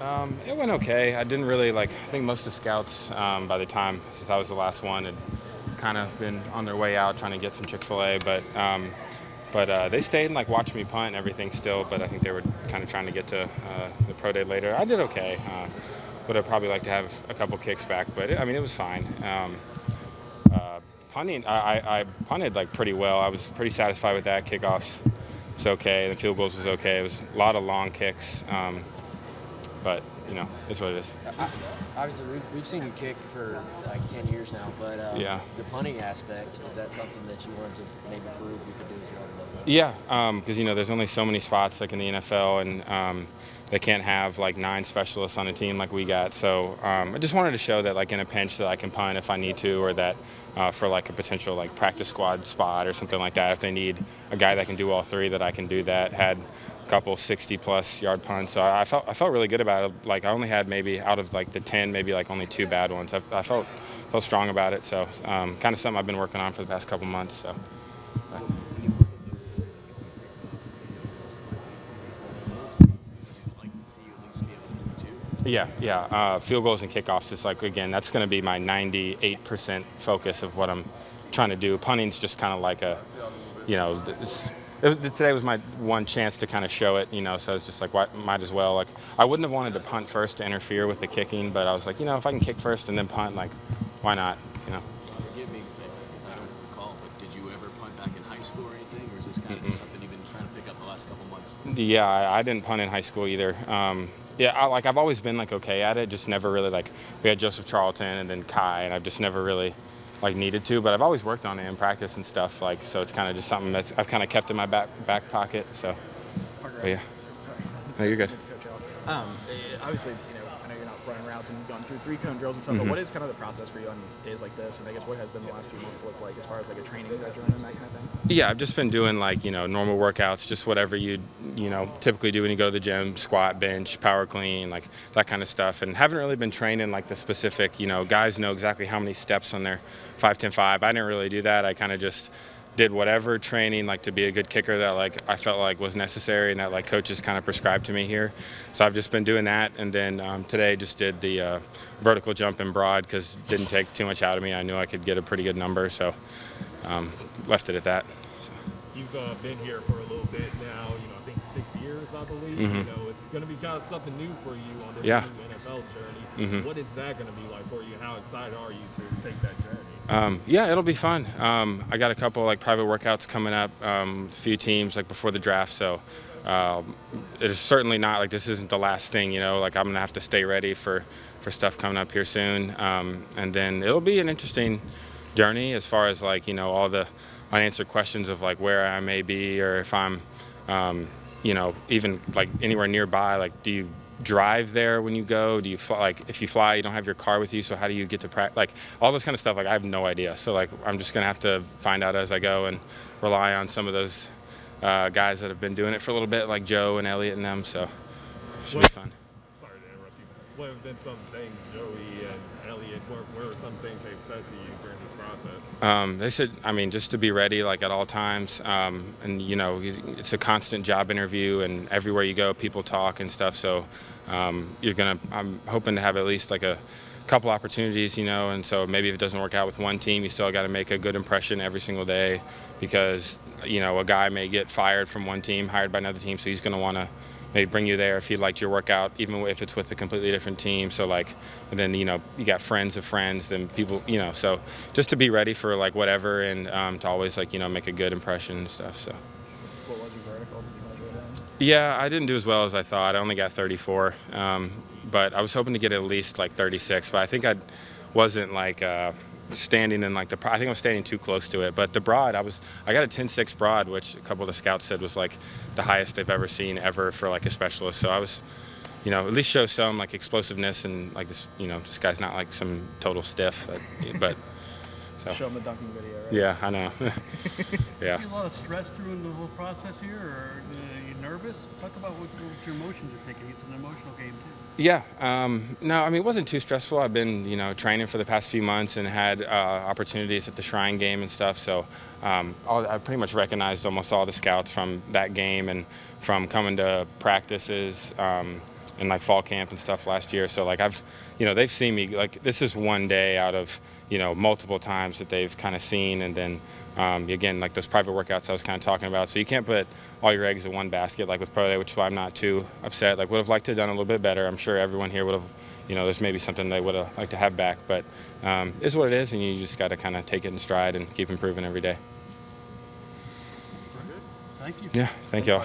It went okay. I didn't really I think most of the scouts, by the time, since I was the last one, had kind of been on their way out trying to get some Chick-fil-A. But they stayed and watched me punt and everything still. But I think they were kind of trying to get to the pro day later. I did okay. Would have probably liked to have a couple kicks back, but it was fine. Punting, I punted pretty well. I was pretty satisfied with that. Kickoffs was okay. The field goals was okay. It was a lot of long kicks. But it's what it is. Obviously, we've seen you kick for 10 years now, but Yeah. the punting aspect, is that something that you wanted to maybe prove you could do as well? A little bit? Yeah, because there's only so many spots in the NFL, and they can't have 9 specialists on a team like we got. So I just wanted to show that in a pinch that I can punt if I need to, or that for a potential practice squad spot or something like that. If they need a guy that can do all 3, that I can do that. Had a couple 60+ yard punts, so I felt really good about it. I only had maybe out of the 10, maybe only 2 bad ones. I felt strong about it. So kind of something I've been working on for the past couple months. So. Yeah. Field goals and kickoffs is again, that's going to be my 98% focus of what I'm trying to do. Punting's just kind of today was my one chance to kind of show it, so it's just might as well. I wouldn't have wanted to punt first to interfere with the kicking, but I was if I can kick first and then punt, why not, Forgive me if I don't recall, but did you ever punt back in high school or anything, or is this kind of something you've been trying to pick up the last couple months? Yeah, I didn't punt in high school either. I've always been okay at it, just never really we had Joseph Charlton and then Kai, and I've just never really needed to, but I've always worked on it in practice and stuff, so it's kind of just something that's I've kind of kept in my back pocket. So, but yeah. Sorry. No, you're good. Obviously, I know you're not running routes and you've gone through 3-cone drills and stuff, but what is kind of the process for you on days like this? And I guess what has been the last few months look like as far as a training regimen and that kind of thing? Yeah, I've just been doing normal workouts, just whatever you typically do when you go to the gym: squat, bench, power clean, that kind of stuff. And haven't really been training the specific, guys know exactly how many steps on their 5-10-5. I didn't really do that. I kind of just did whatever training to be a good kicker that I felt was necessary and that coaches kind of prescribed to me here. So I've just been doing that, and then today just did the vertical jump and broad because it didn't take too much out of me. I knew I could get a pretty good number, so left it at that. So. You've been here for a little bit now, I think 6 years, I believe. Mm-hmm. It's going to be kind of something new for you on this Yeah. new NFL journey. Mm-hmm. What is that going to be like for you? How excited are you to take that journey? Yeah, it'll be fun. I got a couple private workouts coming up, a few teams before the draft, so it's certainly not this isn't the last thing, I'm gonna have to stay ready for stuff coming up here soon, and then it'll be an interesting journey as far as all the unanswered questions of where I may be, or if I'm even anywhere nearby. Do you drive there when you go? Do you fly? If you fly, you don't have your car with you, so how do you get to practice? All this kind of stuff. I have no idea. So I'm just gonna have to find out as I go and rely on some of those guys that have been doing it for a little bit, like Joe and Elliot and them. So it should be fun. Sorry to interrupt you. What have been some things, Joey and Elliot, what are some things they've said to you during this process? They said, just to be ready at all times, and it's a constant job interview, and everywhere you go, people talk and stuff. So I'm hoping to have at least a couple opportunities, and so maybe if it doesn't work out with one team, you still got to make a good impression every single day, because a guy may get fired from one team, hired by another team, so he's going to want to maybe bring you there if he liked your workout, even if it's with a completely different team. So and then you got friends of friends, then people, so just to be ready for whatever, and to always make a good impression and stuff. So. What was your vertical? Did you measure it in? Yeah, I didn't do as well as I thought. I only got 34, but I was hoping to get at least 36. But I think I wasn't standing in I think I was standing too close to it. But the broad, I got a 10.6 broad, which a couple of the scouts said was the highest they've ever seen ever for a specialist. So I was, at least show some explosiveness, and this, this guy's not some total stiff, but. So. Show them the dunking video, right? Yeah, I know. Yeah. A lot of stress through the whole process here, or are you nervous? Talk about what your emotions are taking. It's an emotional game too. Yeah. No, it wasn't too stressful. I've been, training for the past few months and had opportunities at the Shrine game and stuff. So I pretty much recognized almost all the scouts from that game and from coming to practices. in like fall camp and stuff last year. So like they've seen me, like this is one day out of, multiple times that they've kind of seen. And then again, like those private workouts I was kind of talking about. So you can't put all your eggs in one basket, like with pro day, which is why I'm not too upset. Like would have liked to have done a little bit better. I'm sure everyone here would have, there's maybe something they would have liked to have back, but it's what it is. And you just got to kind of take it in stride and keep improving every day. Thank you. Yeah. Thank y'all.